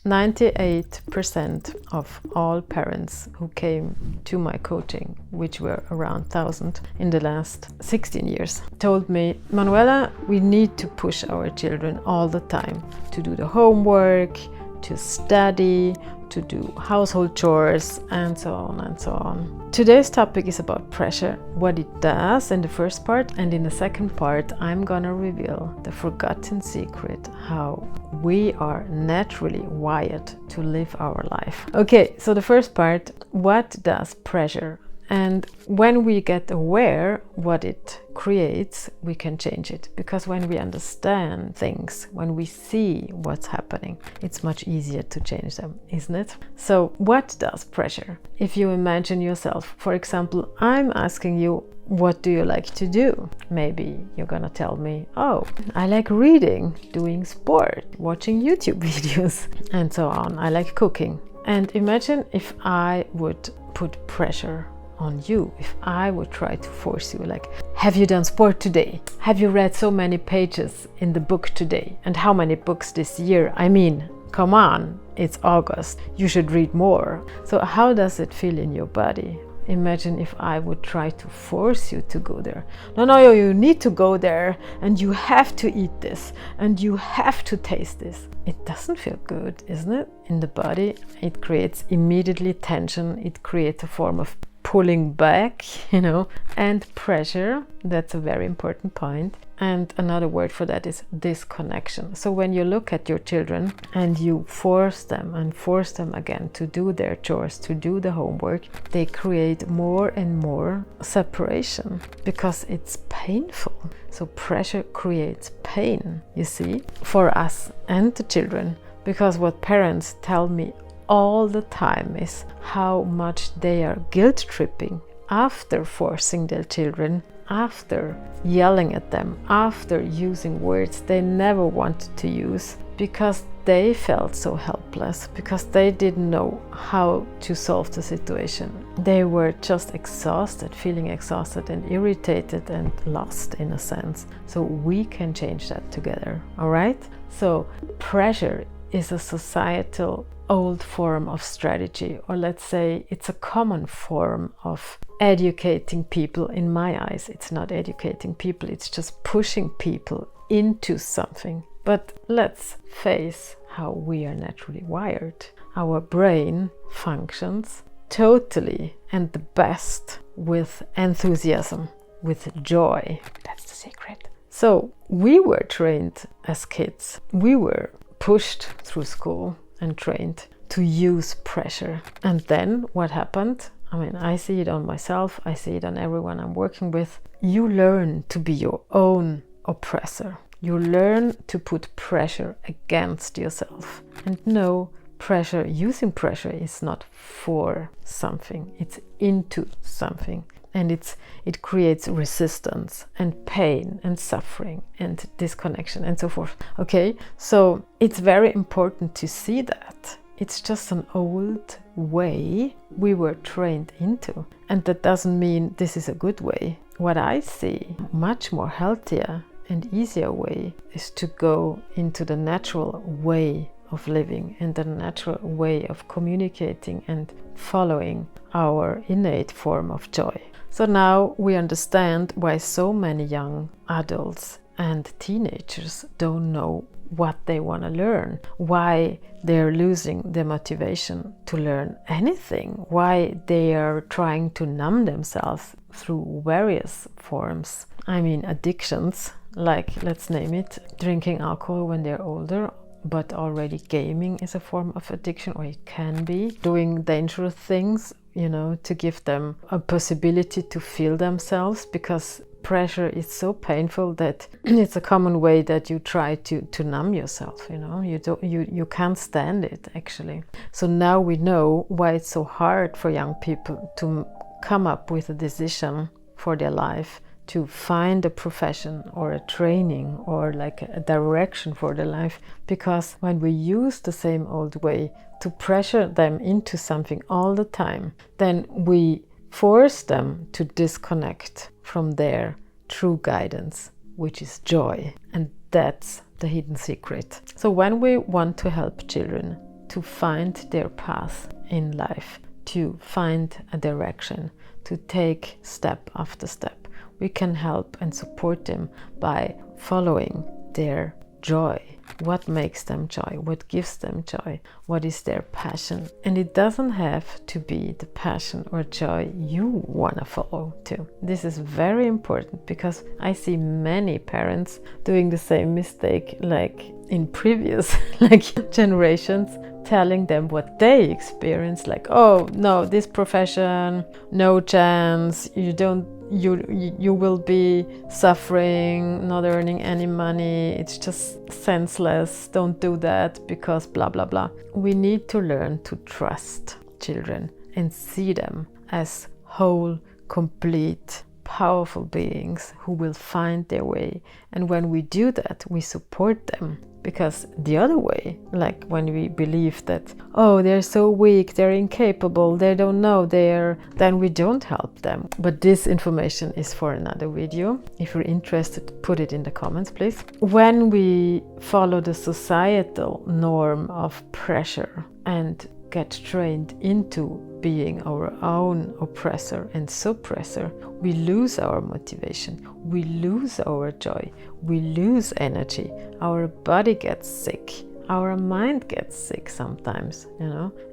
98% of all parents who came to my coaching, which were around 1,000 in the last 16 years, told me, Manuela, we need to push our children all the time to do the homework, to study, to do household chores, and so on and so on. Today's topic is about pressure, what it does in the first part, and in the second part I'm gonna reveal the forgotten secret, how we are naturally wired to live our life. Okay, so the first part, what does pressure? And when we get aware what it creates, we can change it. Because when we understand things, when we see what's happening, it's much easier to change them, isn't it? So what does pressure? If you imagine yourself, for example, I'm asking you, what do you like to do? Maybe you're gonna tell me, oh, I like reading, doing sport, watching YouTube videos, and so on. I like cooking. And imagine if I would put pressure on you, if I would try to force you, like, have you done sport today? Have you read so many pages in the book today? And how many books this year? I mean, come on, it's August, you should read more. So how does it feel in your body? Imagine if I would try to force you to go there. No, you need to go there, and you have to eat this, and you have to taste this. It doesn't feel good, isn't it? In the body, it creates immediately tension, it creates a form of pulling back, and pressure. That's a very important point. And another word for that is disconnection. So when you look at your children and you force them again to do their chores, to do the homework, they create more and more separation because it's painful. So pressure creates pain, you see, for us and the children. Because what parents tell me all the time is how much they are guilt tripping after forcing their children, after yelling at them, after using words they never wanted to use, because they felt so helpless, because they didn't know how to solve the situation. They were just exhausted, feeling exhausted and irritated and lost in a sense. So we can change that together, all right? So pressure is a societal old form of strategy, or let's say it's a common form of educating people. In my eyes, it's not educating people, it's just pushing people into something. But let's face how we are naturally wired. Our brain functions totally and the best with enthusiasm, with joy. That's the secret. So we were trained as kids. We were pushed through school and trained to use pressure. And then what happened? I mean, I see it on myself, I see it on everyone I'm working with. You learn to be your own oppressor. You learn to put pressure against yourself. And no, pressure, using pressure is not for something, it's into something. And it creates resistance and pain and suffering and disconnection and so forth. Okay, so it's very important to see that. It's just an old way we were trained into. And that doesn't mean this is a good way. What I see, much more healthier and easier way, is to go into the natural way of living and the natural way of communicating and following our innate form of joy. So now we understand why so many young adults and teenagers don't know what they want to learn, why they're losing the motivation to learn anything, why they are trying to numb themselves through various forms. I mean, addictions, like, let's name it, drinking alcohol when they're older, but already gaming is a form of addiction, or it can be. Doing dangerous things, to give them a possibility to feel themselves, because pressure is so painful that it's a common way that you try to numb yourself. You can't stand it, actually. So now we know why it's so hard for young people to come up with a decision for their life, to find a profession or a training or like a direction for their life. Because when we use the same old way to pressure them into something all the time, then we force them to disconnect from their true guidance, which is joy. And that's the hidden secret. So when we want to help children to find their path in life, to find a direction, to take step after step. We can help and support them by following their joy. What makes them joy? What gives them joy? What is their passion? And it doesn't have to be the passion or joy you want to follow too. This is very important because I see many parents doing the same mistake like in previous generations, telling them what they experience, like, oh no, this profession, no chance, you will be suffering, not earning any money, it's just senseless, don't do that because blah blah blah. We need to learn to trust children and see them as whole, complete, powerful beings who will find their way. And when we do that, we support them. Because the other way, like when we believe that, oh, they're so weak, they're incapable, they don't know, then we don't help them. But this information is for another video. If you're interested, put it in the comments, please. When we follow the societal norm of pressure and get trained into being our own oppressor and suppressor, we lose our motivation, we lose our joy, we lose energy, our body gets sick, our mind gets sick sometimes,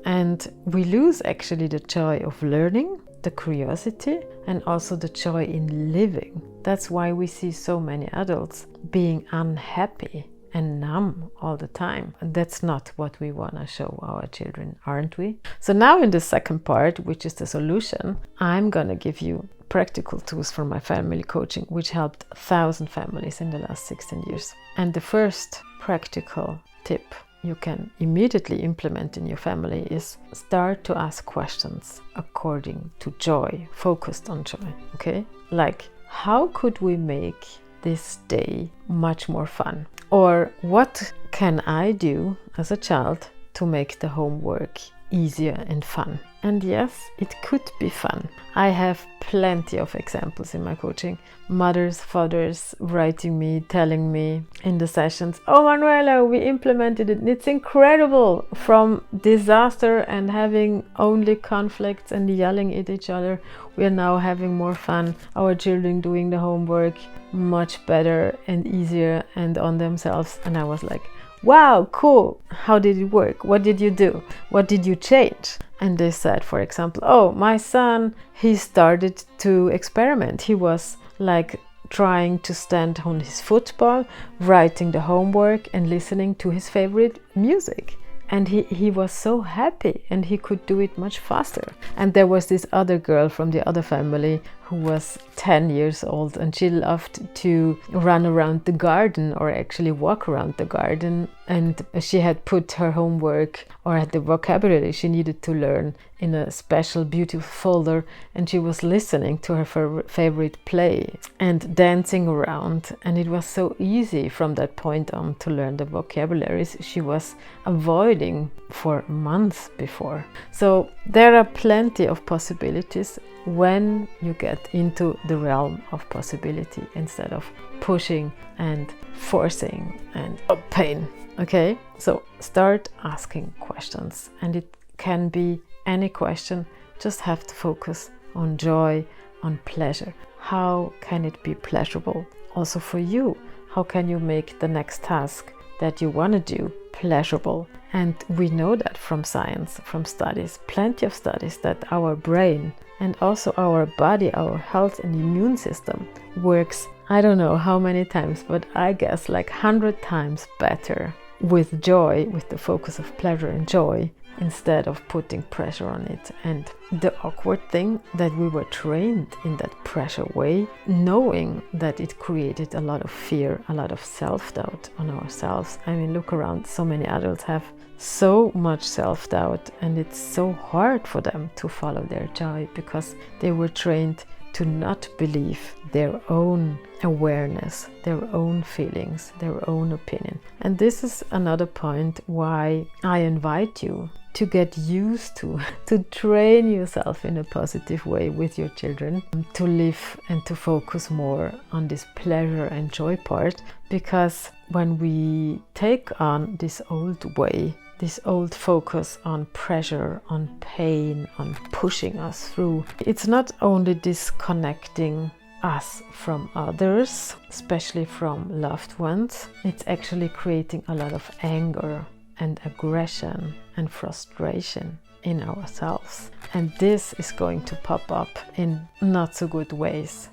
and we lose actually the joy of learning, the curiosity, and also the joy in living. That's why we see so many adults being unhappy and numb all the time. And that's not what we want to show our children, aren't we? So now in the second part, which is the solution, I'm going to give you practical tools for my family coaching, which helped 1,000 families in the last 16 years. And the first practical tip you can immediately implement in your family is start to ask questions according to joy, focused on joy, okay? Like, how could we make this day much more fun? Or what can I do as a child to make the homework easier and fun? And yes, it could be fun. I have plenty of examples in my coaching. Mothers, fathers writing me, telling me in the sessions, oh Manuela, we implemented it. It's incredible. From disaster and having only conflicts and yelling at each other, we are now having more fun. Our children doing the homework much better and easier and on themselves. And I was like, wow, cool. How did it work? What did you do? What did you change? And they said, for example, oh, my son, he started to experiment. He was like trying to stand on his football, writing the homework and listening to his favorite music. And he was so happy and he could do it much faster. And there was this other girl from the other family who was 10 years old and she loved to run around the garden or actually walk around the garden. And she had put her homework or had the vocabulary she needed to learn in a special beautiful folder, and she was listening to her favorite play and dancing around, and it was so easy from that point on to learn the vocabularies she was avoiding for months before. So there are plenty of possibilities when you get into the realm of possibility instead of pushing and forcing and pain. Okay, so start asking questions, and it can be any question. Just have to focus on joy, on pleasure. How can it be pleasurable also for you? How can you make the next task that you want to do pleasurable? And we know that from science, from studies, plenty of studies, that our brain and also our body, our health and immune system works, I don't know how many times, but I guess like 100 times better with joy, with the focus of pleasure and joy, instead of putting pressure on it. And the awkward thing that we were trained in that pressure way, knowing that it created a lot of fear, a lot of self-doubt on ourselves. I mean, look around, so many adults have so much self-doubt, and it's so hard for them to follow their joy because they were trained to not believe their own awareness, their own feelings, their own opinion. And this is another point why I invite you to get used to train yourself in a positive way with your children, to live and to focus more on this pleasure and joy part. Because when we take on this old way this old focus on pressure, on pain, on pushing us through. It's not only disconnecting us from others, especially from loved ones, it's actually creating a lot of anger and aggression and frustration in ourselves. And this is going to pop up in not so good ways,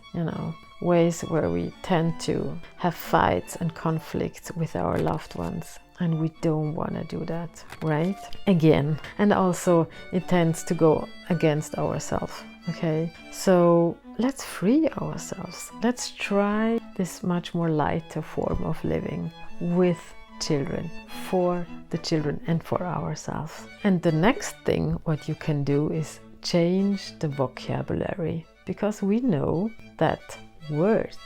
ways where we tend to have fights and conflicts with our loved ones. And we don't want to do that, right? Again. And also it tends to go against ourselves, okay? So let's free ourselves. Let's try this much more lighter form of living with children, for the children and for ourselves. And the next thing what you can do is change the vocabulary, because we know that words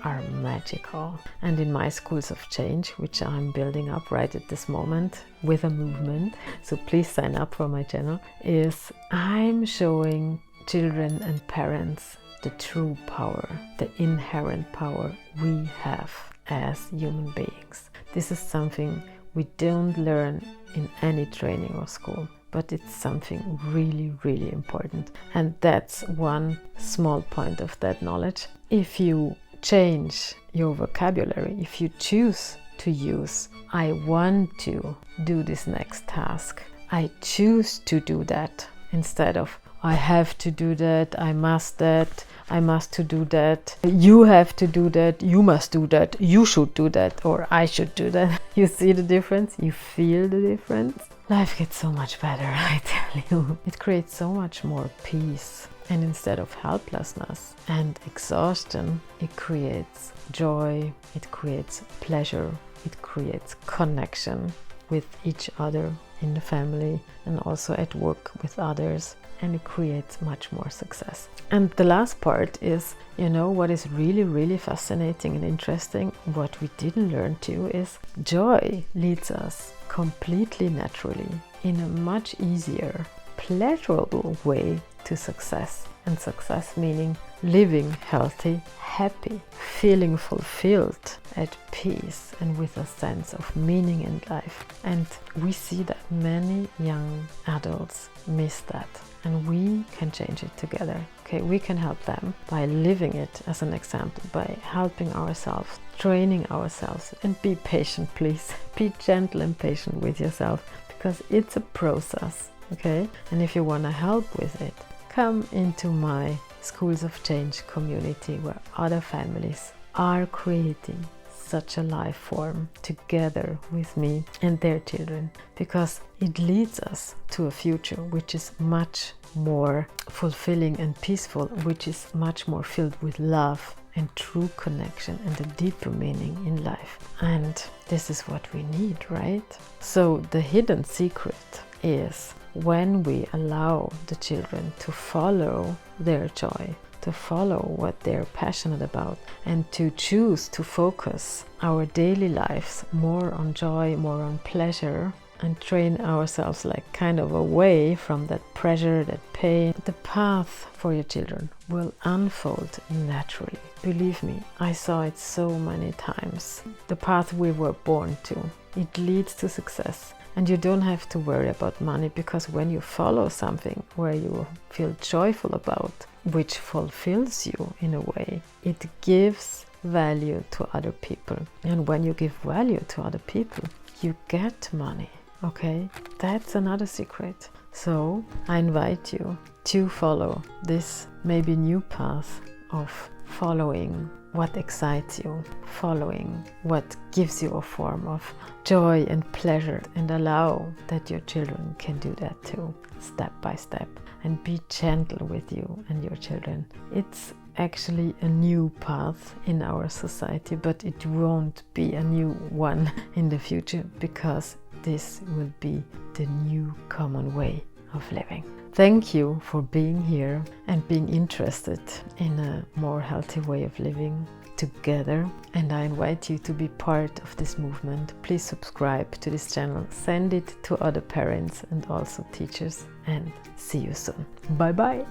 are magical. And in my schools of change, which I'm building up right at this moment with a movement, so please sign up for my channel, is I'm showing children and parents the true power, the inherent power we have as human beings. This is something we don't learn in any training or school, but it's something really, really important. And that's one small point of that knowledge. If you change your vocabulary, if you choose to use, I want to do this next task, I choose to do that, instead of I have to do that, I must that, I must to do that, you have to do that, you must do that, you should do that, or I should do that. You see the difference? You feel the difference? Life gets so much better, I tell you. It creates so much more peace. And instead of helplessness and exhaustion, it creates joy, it creates pleasure, it creates connection with each other in the family and also at work with others. And it creates much more success. And the last part is, what is really, really fascinating and interesting, what we didn't learn too, is joy leads us completely naturally in a much easier, pleasurable way to success. And success meaning living healthy, happy, feeling fulfilled, at peace, and with a sense of meaning in life. And we see that many young adults miss that. And we can change it together. Okay, we can help them by living it as an example, by helping ourselves, training ourselves. And be patient, please. Be gentle and patient with yourself, because it's a process. Okay, and if you want to help with it, come into my Schools of Change community, where other families are creating such a life form together with me and their children, because it leads us to a future which is much more fulfilling and peaceful, which is much more filled with love and true connection and a deeper meaning in life. And this is what we need, right? So the hidden secret is when we allow the children to follow their joy, to follow what they're passionate about, and to choose to focus our daily lives more on joy, more on pleasure, and train ourselves like kind of away from that pressure, that pain, the path for your children will unfold naturally. Believe me, I saw it so many times. The path we were born to, it leads to success. And you don't have to worry about money, because when you follow something where you feel joyful about, which fulfills you in a way, it gives value to other people. And when you give value to other people, you get money. Okay, that's another secret. So I invite you to follow this maybe new path of following what excites you, following what gives you a form of joy and pleasure, and allow that your children can do that too, step by step, and be gentle with you and your children. It's actually a new path in our society, but it won't be a new one in the future, because this will be the new common way of living. Thank you for being here and being interested in a more healthy way of living together. And I invite you to be part of this movement. Please subscribe to this channel, send it to other parents and also teachers, and see you soon. Bye bye.